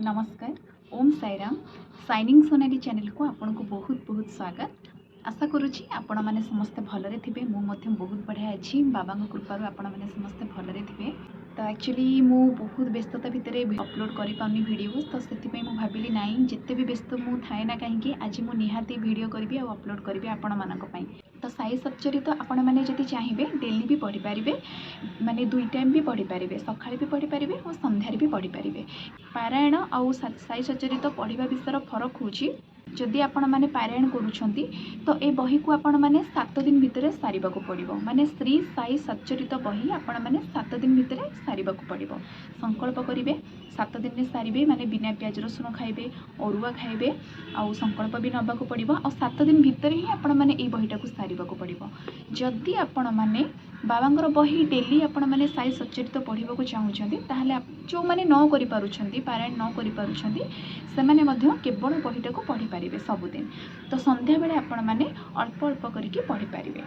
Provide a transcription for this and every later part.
नमस्कार। Om Sairam. Signing Sonali channel को आपन को बहुत बहुत स्वागत। आशा करुँची आपण मैंने समस्ते भलरे थिबे। मु मध्य बहुत बढ़िया अच्छी बाबा कृपार आपण मैंने समस्ते भलरे थिबे। तो एक्चुअली मु बहुत व्यस्तता भितर अपलोड करि पाउनी वीडियो, तो से मु भाविली नाई जिते भी व्यस्त मु थाए ना कहीं आज मु निहाती वीडियो करी और अपलोड करी आपण मानक पई। तो साई सच्चरी तो आपण मैंने जदि चाहिए डेली भी पढ़ी पारे, माने 2 टाइम भी पढ़ी पारे, सकाळे भी पढ़ी पारे और संध्यारे भी पढ़ी पारे। पारायण आउ साई सच्चरी तो पढ़ा विषय फरक होची। जदि आपण मैंने पारायण करूछंती तो ए बही को आपण मैंने 7 दिन भितर सारिबाकू पड़िबो। माने श्री साई सच्चरित बही आपण मैंने 7 दिन भितर सारिबाकू पड़िबो। संकल्प करिवे 7 दिन में सारिबे, माने बिना प्याज रसुण खाइबे, अरुआ खाइबे, आउ संकल्प भी नबाकू पड़िबो। और 7 दिन भितर ही आपण मैंने ए बहीटाकू सारिबाकू पड़िबो। जदि आपण मैंने बाबांगर बही डेली आपण मैंने साई सच्चरित पढ़ा चाहूँगी ताहले जो मैंने न करि पारुछंती, पारायण न करि पारुछंती, से माने मध्य केवल बहीटाकू पढ़ी पारिबे सबुदिन। तो संध्या बेले आपण मैंने अल्प अल्प करिके पढ़ी पारिबे।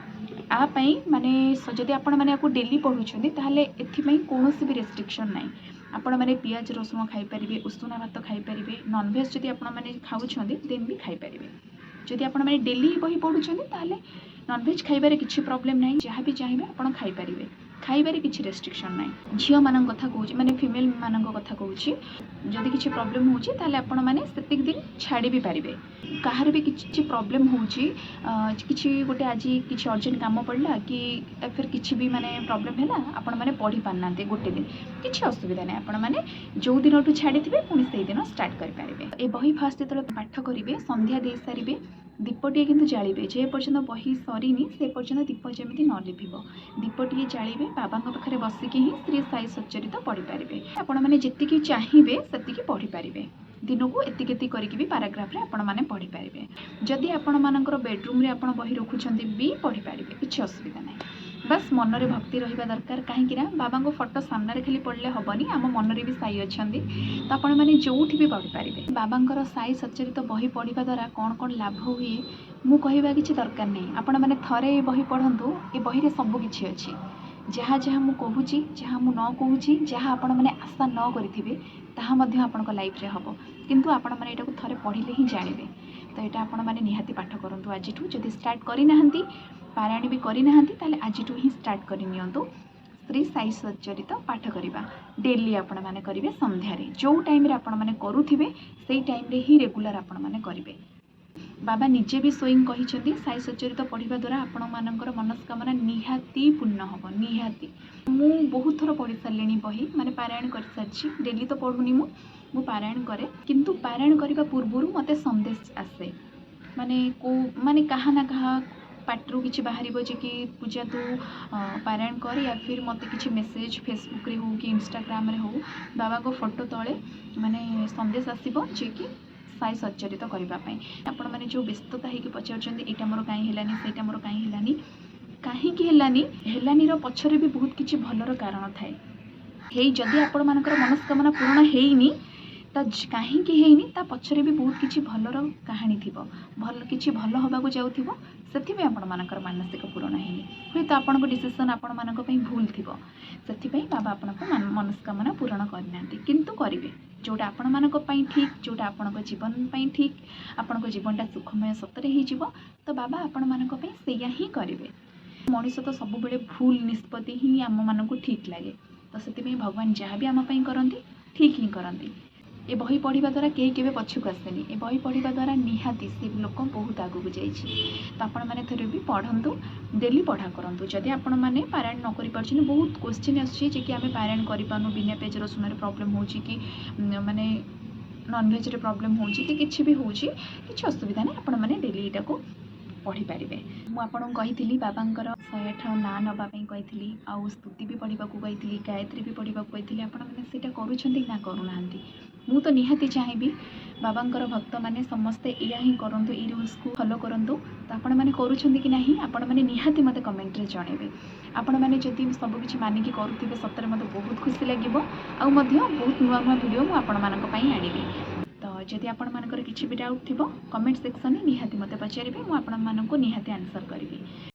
आ पई माने जदि आपण मैंने आपको डेली पढ़ुछंती ताहले एथिपई कोनोसी भी रेस्ट्रिक्शन नाही। आपण मैंने पियाज रसुण खाई पारिबे, उषुना भात खाई पारिबे, नॉनवेज जदि आपण मैंने खाउछंती देन भी खाई पारिबे। जदि आपण मैंने डेली बही पढ़ुछंती ताहले नॉनवेज खाइबारे किछि प्रॉब्लम नाही, जहाँ भी चाहिए आपण खाई पारिबे। खाइबारे किछि रेस्ट्रिक्शन नाही। झियो मानक कथा कहूँ, माने फीमेल मानक कथा कहूँ, जदि किछि प्रॉब्लम होछि ताहले आपण माने सेतिक दिन छाड़ी भी पारिबे। काहार भी किछि प्रॉब्लम होछि, किछि गोटे आज किछि अर्जेंट काम पड़ला कि फिर किछि भी माने प्रॉब्लम हैला, आपण माने पढ़ी पारनाते गोटे दिन किछि असुविधा नाही। आपण माने जो दिनटू छाड़ीथिबे पुणी सेही दिन स्टार्ट करि पारिबे। ए बही फास्ट जेतले पाठ करिवे, संध्या दे सारिबे, दीपटे किंतु जालिबे। जे पर्यंत बही सरीनी से पर्यंत दीप जमी न लिभिबो। दीपटे जालिबे, बाबा पाखे बसिकी ही श्री साई सच्चरित पढ़ी पारिबे। आपण माने जेतिकी चाहिए सेतिकी पढ़ी पारिबे। दिन को एति करके भी पैराग्राफ रे आपण माने पढ़ी पारिबे। जदि आपण मानकर बेडरूम रे आपण बही रखुछंती भी पढ़ी पारिबे, किछि असुविधा नाही। बस मन रे भक्ति रहिबा दरकार। कहीं ना बाबा को फोटो सामने खाली पढ़ले हबनी, आम मन रे भी साई अच्छी, तो आपण मैंने जोठी भी पढ़ी पारिबे। बाबांकर साई सच्चरित बही पढ़ा द्वारा कौन कौन लाभ हुए मु कहवा किछि दरकार नहीं। आपण मैंने थरे ए बही पढ़ंतु, ए बही रे सब किछि अछि। जहाँ जहाँ मु कहूची, जहाँ मु न कहूची, जहाँ आपण मैंने आशा न करिथिबे ताहा मध्य आपनका लाइफ रे हबो। किंतु आपण मैंने एटाको थरे पढ़िले ही जानिबे। तो एटा आपण मैंने निहाती पाठ करंतु आजिठू। जदि स्टार्ट करि नाहंती, पारायण भी करि नाहंती, ताले आजिठू ही स्टार्ट करि नियंतु। श्री साई सच्चरित पाठ करिबा डेली आपण माने करिवे। संध्यारे जो टाइम रे आपण माने करूथिबे सेही टाइम रे ही रेगुलर आपण माने करिवे। बाबा निजे भी स्वयं कहिसेंती साई सच्चरित पढ़िबा द्वारा आपण मानकर मनस्कामना निहाती पूर्ण हबो। निहाती मु बहुत थर पढ़ी सारलेनी बही, माने पारायण कर सारछि। डेली तो पढ़ुनी मु पारायण करे, किंतु पारायण करबा पूर्वरु मते संदेश आसे। माने कहा ना कहा पाटरू किछि बाहरिबो जे कि पूजा तू पारायण कर, या फिर मते किछि मेसेज फेसबुक रे हो कि इंस्टाग्राम रे हो बाबा को फोटो तले माने संदेश आसीबो जे कि साई सच्चरित करबा पई। आपण माने जो व्यस्तता हेकि पचारचंदी एटा मोर काई हेलानी, सेटा मोर काई हेलानी, काहे कि हेलानी रो पछरे भी बहुत किछि भलर कारण थाए। हेई जदि आपण मानकर मनस्कामना पूर्ण हेइनी तो कहीं हेइनी, ता पछरे भी बहुत किछि भलर कहानी थिबो, भल किछि भल होबाकू जाउथिबो। सेथिबे आपण मानकर मानसिक पूर्ण हेइनी, हुई तो आपण को डिसीजन आपण मानक पई भूल थिबो। सेथिबे बाबा आपण को मनस्कामना पूर्ण करनांती, किंतु करिवे जोटा आपण मानक पई ठीक, जोटा आपण को जीवन पई ठीक, आपण को जीवनटा सुखमय सतरे ही जीवो, तो बाबा आपण मानक पई सेया ही करिवे। मनीष तो सब बेले भूल निष्पत्ति ही आम मानक ठीक लगे, तो सेथिबे भगवान जहाँ भी आम पई करंती ठीक ही करंती। ए बही पढ़ा द्वारा कहीं केवे पछुक आसेनी। ए बही पढ़ा द्वारा निहाती से लोक बहुत आगू जाइछि। तो आपण मैंने थोड़े भी पढ़ंतु, डेली पढ़ा करंतु। जदि आपण मैंने पारायण न करि पारछिन, बहुत क्वेश्चन आछि जे कि आमे पारायण करि पानु, बिना पेज रसुण रे प्रॉब्लम होछि कि माने नॉनवेज रे प्रॉब्लम होछि कि किछि भी होछि, किछि असुविधा नहीं। आपण मैंने डेली एटा को पढ़ी पारिबे। मु आपन कहिथिली बाबांकर 108 ना नबा पई कहिथिली, आउ स्तुति भी पढ़िबा को कहिथिली, गायत्री भी पढ़िबा को कहिथिली। आपण माने सेटा करूछंती ना करूनांती। मु तो निहाती चाहिए बाबांकर भक्त माने समस्ते या ही करंतु, ई रूल्स को फॉलो करंतु। तो आपण माने करूछंती कि नाही आपण माने निहाती मते कमेंट रे जणेबे। आपण माने जदि सब किछि मानिकी करूथिबे सतरे मते बहुत खुशी लागिबो, आउ मध्य बहुत नुआ नुआ वीडियो मु आपण मानक पई आनिबी। तो जदि आपण मानकर किछि भी डाउट थिबो कमेंट सेक्शन में निहाती मते पचारिबे, मु आपण मानक निहाती आंसर करिबी।